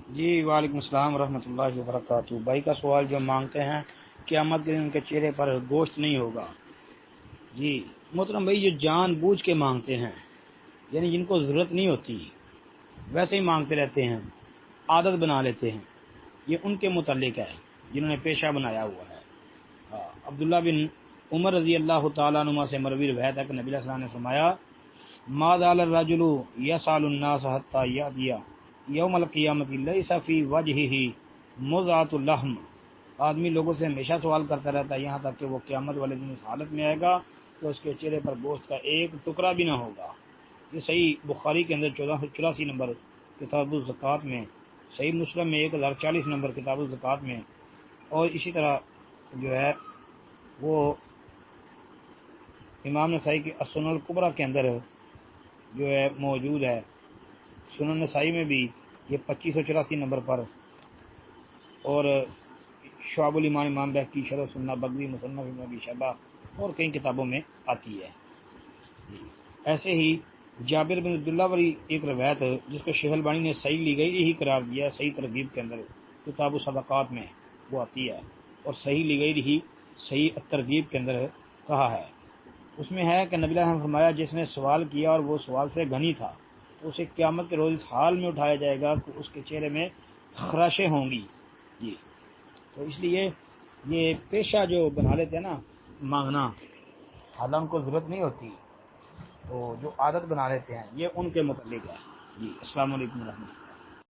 جی وعلیکم السلام ورحمۃ اللہ وبرکاتہ۔ بھائی کا سوال جو مانگتے ہیں قیامت کے دن ان کے چہرے پر گوشت نہیں ہوگا۔ جی محترم بھائی، جو جان بوجھ کے مانگتے ہیں، یعنی جن کو ضرورت نہیں ہوتی ویسے ہی مانگتے رہتے ہیں، عادت بنا لیتے ہیں، یہ ان کے متعلق ہے جنہوں نے پیشہ بنایا ہوا ہے۔ عبداللہ بن عمر رضی اللہ تعالیٰ عنہ سے مروی روایت ہے کہ نبی علیہ السلام نے فرمایا، ما زال الرجل یسأل الناس حتی یأتی یوم القیامت لیس فی وجہہ مضغۃ اللحم۔ آدمی لوگوں سے ہمیشہ سوال کرتا رہتا ہے یہاں تک کہ وہ قیامت والے دن اس حالت میں آئے گا کہ اس کے چہرے پر گوشت کا ایک ٹکڑا بھی نہ ہوگا۔ یہ صحیح بخاری کے اندر 1484 نمبر کتاب الزکوٰۃ میں، صحیح مسلم میں 1040 نمبر کتاب الزکوٰۃ میں، اور اسی طرح جو ہے وہ امام نسائی کی السنن الکبریٰ کے اندر جو ہے موجود ہے۔ سنن نسائی میں بھی یہ 2584 نمبر پر، اور شعب الایمان امام بہقی، شرح سنہ بغوی، مصنف ابن ابی شیبہ اور کئی کتابوں میں آتی ہے۔ ایسے ہی جابر بن عبداللہ والی ایک روایت جس کو شیخ البانی نے صحیح لی گئی ہی قرار دیا، صحیح ترغیب کے اندر کتاب الصدقات میں وہ آتی ہے، اور صحیح لی گئی ہی صحیح ترغیب کے اندر کہا ہے۔ اس میں ہے کہ نبی علیہ السلام نے فرمایا، جس نے سوال کیا اور وہ سوال سے غنی تھا تو اسے قیامت کے روز اس حال میں اٹھایا جائے گا کہ اس کے چہرے میں خراشیں ہوں گی۔ جی تو اس لیے یہ پیشہ جو بنا لیتے ہیں نا مانگنا، حالانکہ ان کو ضرورت نہیں ہوتی، تو جو عادت بنا لیتے ہیں یہ ان کے متعلق ہے۔ جی السلام علیکم ورحمۃ اللہ۔